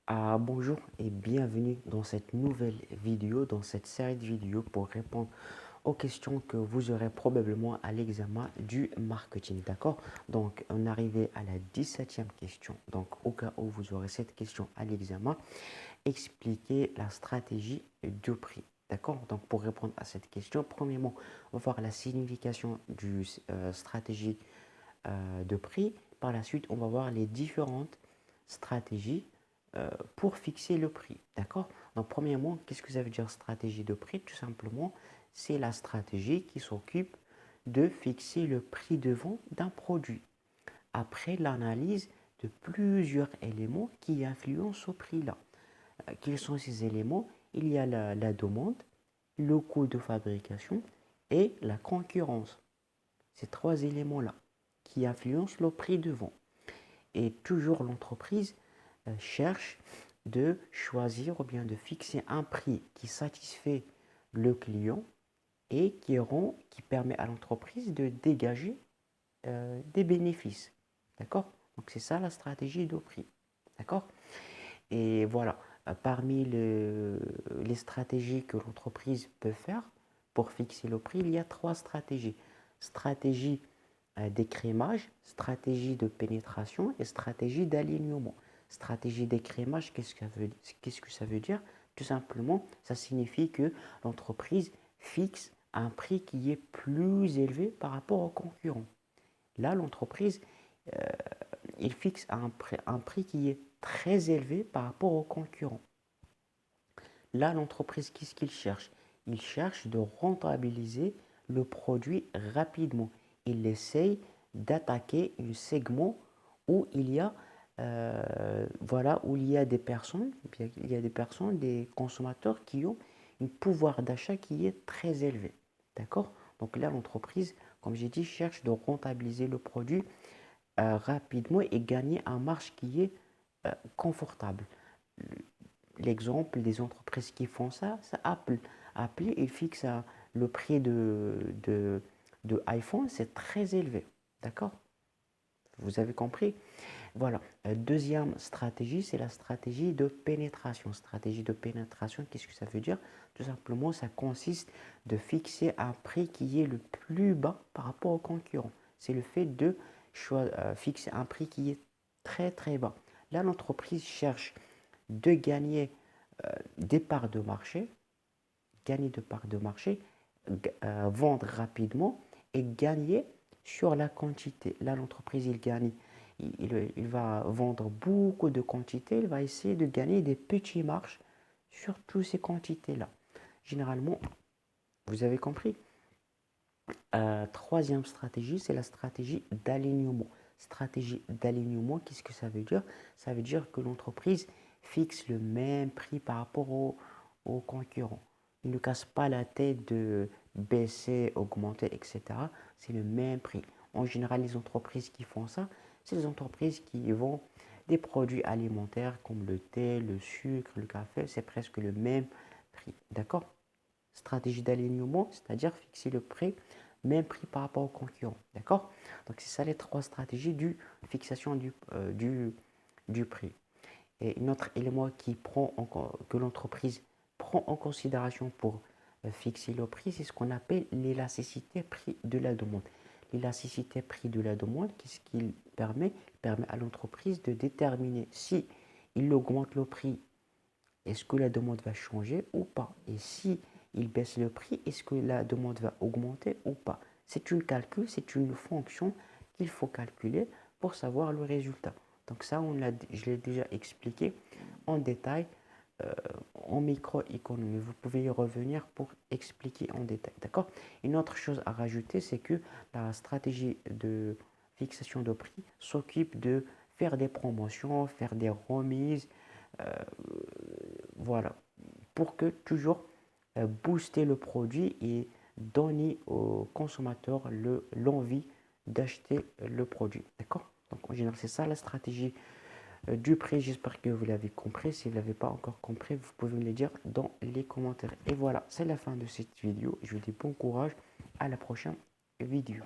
Bonjour et bienvenue dans cette nouvelle vidéo, dans cette série de vidéos pour répondre aux questions que vous aurez probablement à l'examen du marketing. D'accord? Donc, on est arrivé à la 17e question. Donc, au cas où vous aurez cette question à l'examen, expliquez la stratégie de prix. D'accord? Donc, pour répondre à cette question, premièrement, on va voir la signification du stratégie de prix. Par la suite, on va voir les différentes stratégies pour fixer le prix. D'accord? Donc, premièrement, qu'est-ce que ça veut dire stratégie de prix? Tout simplement, c'est la stratégie qui s'occupe de fixer le prix de vente d'un produit après l'analyse de plusieurs éléments qui influencent au prix-là. Quels sont ces éléments? Il y a la demande, le coût de fabrication et la concurrence. Ces trois éléments-là qui influencent le prix de vente. Et toujours l'entreprise cherche de choisir ou bien de fixer un prix qui satisfait le client et qui permet à l'entreprise de dégager des bénéfices. D'accord? Donc c'est ça la stratégie de prix. D'accord? Et voilà, parmi les stratégies que l'entreprise peut faire pour fixer le prix, il y a trois stratégies. Stratégie d'écrémage, stratégie de pénétration et stratégie d'alignement. Stratégie d'écrémage, qu'est-ce que ça veut dire? Tout simplement, ça signifie que l'entreprise fixe un prix qui est plus élevé par rapport aux concurrents. Là, l'entreprise, il fixe un prix qui est très élevé par rapport aux concurrents. Là, l'entreprise, qu'est-ce qu'il cherche? Il cherche de rentabiliser le produit rapidement. Il essaye d'attaquer un segment où il y a, où il y a des personnes, des consommateurs qui ont un pouvoir d'achat qui est très élevé. D'accord? Donc là, l'entreprise, comme j'ai dit, cherche de rentabiliser le produit rapidement et gagner un marge qui est confortable. L'exemple des entreprises qui font ça, c'est Apple. Apple, il fixe le prix de iPhone, c'est très élevé. D'accord? Vous avez compris? Voilà. Deuxième stratégie, c'est la stratégie de pénétration. Stratégie de pénétration, qu'est-ce que ça veut dire? Tout simplement, ça consiste de fixer un prix qui est le plus bas par rapport aux concurrents. C'est le fait de fixer un prix qui est très très bas. Là, l'entreprise cherche de gagner des parts de marché, vendre rapidement et gagner sur la quantité. Là, l'entreprise, il va vendre beaucoup de quantités, il va essayer de gagner des petits marges sur toutes ces quantités-là. Généralement, vous avez compris. Troisième stratégie, c'est la stratégie d'alignement. Stratégie d'alignement, qu'est-ce que ça veut dire? Ça veut dire que l'entreprise fixe le même prix par rapport aux concurrents. Il ne casse pas la tête de baisser, augmenter, etc. C'est le même prix. En général, les entreprises qui font ça, c'est les entreprises qui vendent des produits alimentaires comme le thé, le sucre, le café. C'est presque le même prix. D'accord? Stratégie d'alignement, c'est-à-dire fixer le prix, même prix par rapport aux concurrents. D'accord? Donc, c'est ça les trois stratégies de fixation du prix. Et un autre élément que l'entreprise prend en considération pour fixer le prix, c'est ce qu'on appelle l'élasticité prix de la demande. L'élasticité prix de la demande, qu'est-ce qu'il permet? Il permet à l'entreprise de déterminer si il augmente le prix, est-ce que la demande va changer ou pas? Et si il baisse le prix, est-ce que la demande va augmenter ou pas? C'est une calcul, c'est une fonction qu'il faut calculer pour savoir le résultat. Donc ça, je l'ai déjà expliqué en détail euh, en microéconomie. Vous pouvez y revenir pour expliquer en détail. D'accord? Une autre chose à rajouter, c'est que la stratégie de fixation de prix s'occupe de faire des promotions, faire des remises, euh, voilà, pour que toujours booster le produit et donner aux consommateurs l'envie d'acheter le produit. D'accord? Donc en général, c'est ça la stratégie du prix. J'espère que vous l'avez compris. Si vous ne l'avez pas encore compris, vous pouvez me le dire dans les commentaires. Et voilà, c'est la fin de cette vidéo. Je vous dis bon courage. À la prochaine vidéo.